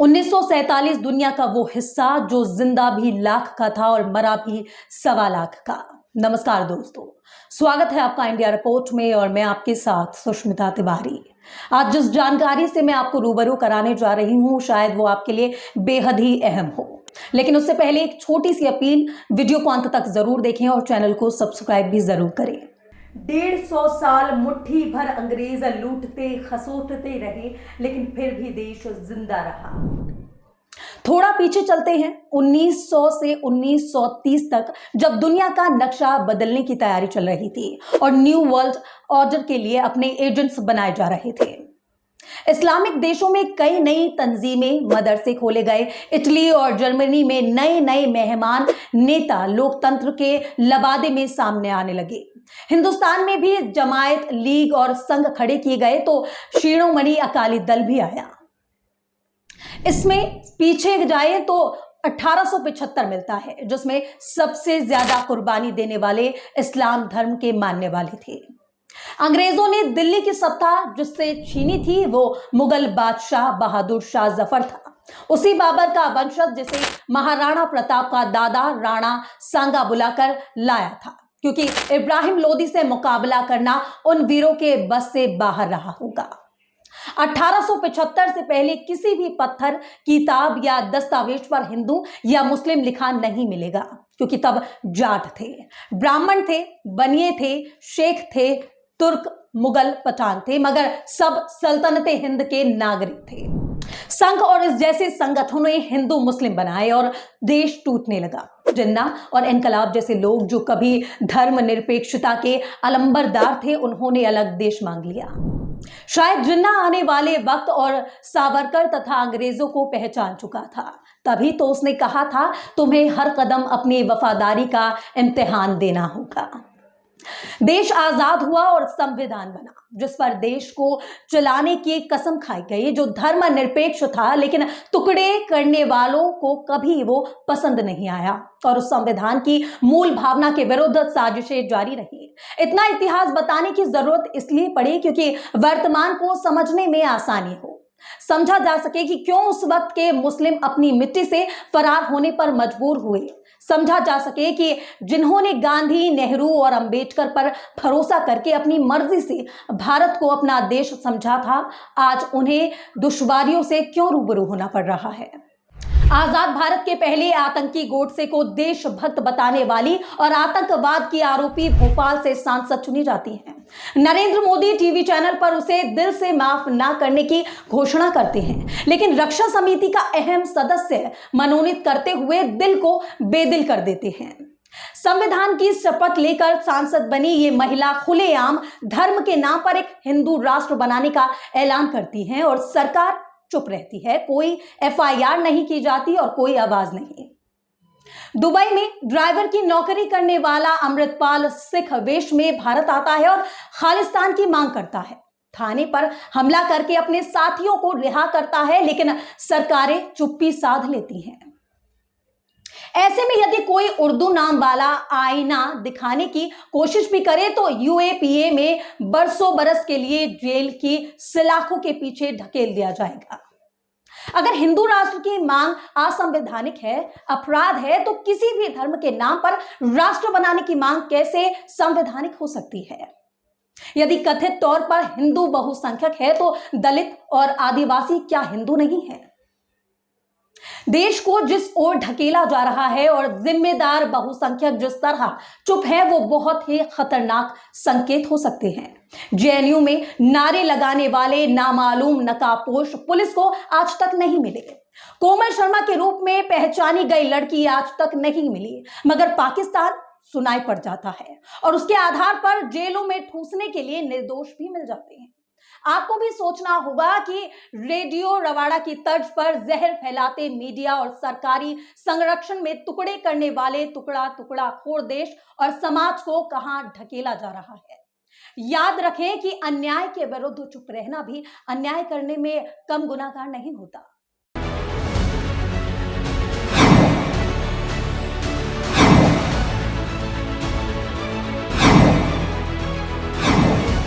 1947 दुनिया का वो हिस्सा जो जिंदा भी लाख का था और मरा भी 1.25 लाख का। नमस्कार दोस्तों, स्वागत है आपका इंडिया रिपोर्ट में और मैं आपके साथ सुष्मिता तिवारी। आज जिस जानकारी से मैं आपको रूबरू कराने जा रही हूं, शायद वो आपके लिए बेहद ही अहम हो, लेकिन उससे पहले एक छोटी सी अपील, वीडियो को अंत तक जरूर देखें और चैनल को सब्सक्राइब भी जरूर करें। 150 साल मुट्ठी भर अंग्रेज लूटते खसोटते रहे, लेकिन फिर भी देश जिंदा रहा। थोड़ा पीछे चलते हैं 1900 से 1930 तक, जब दुनिया का नक्शा बदलने की तैयारी चल रही थी और न्यू वर्ल्ड ऑर्डर के लिए अपने एजेंट्स बनाए जा रहे थे। इस्लामिक देशों में कई नई तंजीमें, मदरसे खोले गए। इटली और जर्मनी में नए नए मेहमान नेता लोकतंत्र के लबादे में सामने आने लगे। हिंदुस्तान में भी जमायत, लीग और संघ खड़े किए गए तो शिरोमणि अकाली दल भी आया। इसमें पीछे जाए तो 1875 मिलता है, जिसमें सबसे ज्यादा कुर्बानी देने वाले इस्लाम धर्म के मानने वाले थे। अंग्रेजों ने दिल्ली की सत्ता जिससे छीनी थी वो मुगल बादशाह बहादुर शाह जफर था। उसी बाबर का वंशज जिसे महाराणा प्रताप का दादा राणा सांगा बुलाकर लाया था, क्योंकि इब्राहिम लोदी से मुकाबला करना उन वीरों के बस से बाहर रहा होगा। 1875 से पहले किसी भी पत्थर, किताब या दस्तावेज पर हिंदू या मुस्लिम लिखा नहीं मिलेगा, क्योंकि तब जाट थे, ब्राह्मण थे, बनिए थे, शेख थे, तुर्क, मुगल, पठान थे, मगर सब सल्तनते हिंद के नागरिक थे। संघ और इस जैसे संगठनों ने हिंदू मुस्लिम बनाए और देश टूटने लगा। जिन्ना और इनकलाब जैसे लोग जो कभी धर्मनिरपेक्षता के अलंबरदार थे, उन्होंने अलग देश मांग लिया। शायद जिन्ना आने वाले वक्त और सावरकर तथा अंग्रेजों को पहचान चुका था, तभी तो उसने कहा था, तुम्हें हर कदम अपनी वफादारी का इम्तिहान देना होगा। देश आजाद हुआ और संविधान बना, जिस पर देश को चलाने की कसम खाई गई, जो धर्मनिरपेक्ष था, लेकिन टुकड़े करने वालों को कभी वो पसंद नहीं आया और उस संविधान की मूल भावना के विरुद्ध साजिशें जारी रही। इतना इतिहास बताने की जरूरत इसलिए पड़ी क्योंकि वर्तमान को समझने में आसानी हो, समझा जा सके कि क्यों उस वक्त के मुस्लिम अपनी मिट्टी से फरार होने पर मजबूर हुए, समझा जा सके कि जिन्होंने गांधी, नेहरू और अंबेडकर पर भरोसा करके अपनी मर्जी से भारत को अपना देश समझा था, आज उन्हें दुश्वारियों से क्यों रूबरू होना पड़ रहा है। आजाद भारत के पहले आतंकी गोडसे को देशभक्त बताने वाली और आतंकवाद की आरोपी भोपाल से सांसद चुनी जाती हैं। नरेंद्र मोदी टीवी चैनल पर उसे दिल से माफ ना करने की घोषणा करते हैं, लेकिन रक्षा समिति का अहम सदस्य मनोनीत करते हुए दिल को बेदिल कर देते हैं। संविधान की शपथ लेकर सांसद बनी ये महिला खुलेआम धर्म के नाम पर एक हिंदू राष्ट्र बनाने का ऐलान करती है और सरकार चुप रहती है। कोई एफआईआर नहीं की जाती और कोई आवाज नहीं। दुबई में ड्राइवर की नौकरी करने वाला अमृतपाल सिख वेश में भारत आता है और खालिस्तान की मांग करता है। थाने पर हमला करके अपने साथियों को रिहा करता है, लेकिन सरकारें चुप्पी साध लेती हैं। ऐसे में यदि कोई उर्दू नाम वाला आईना दिखाने की कोशिश भी करे तो यूएपीए में बरसों बरस के लिए जेल की सलाखों के पीछे ढकेल दिया जाएगा। अगर हिंदू राष्ट्र की मांग असंवैधानिक है, अपराध है, तो किसी भी धर्म के नाम पर राष्ट्र बनाने की मांग कैसे संवैधानिक हो सकती है? यदि कथित तौर पर हिंदू बहुसंख्यक है तो दलित और आदिवासी क्या हिंदू नहीं है? देश को जिस ओर ढकेला जा रहा है और जिम्मेदार बहुसंख्यक जिस तरह चुप है, वो बहुत ही खतरनाक संकेत हो सकते हैं। जेएनयू में नारे लगाने वाले नामालूम नकाबपोश पुलिस को आज तक नहीं मिले। कोमल शर्मा के रूप में पहचानी गई लड़की आज तक नहीं मिली, मगर पाकिस्तान सुनाई पड़ जाता है और उसके आधार पर जेलों में ठूसने के लिए निर्दोष भी मिल जाते हैं। आपको भी सोचना होगा कि रेडियो रवाड़ा की तर्ज पर जहर फैलाते मीडिया और सरकारी संरक्षण में टुकड़े करने वाले टुकड़ा टुकड़ा खोर देश और समाज को कहां ढकेला जा रहा है। याद रखें कि अन्याय के विरुद्ध चुप रहना भी अन्याय करने में कम गुनाहगार नहीं होता।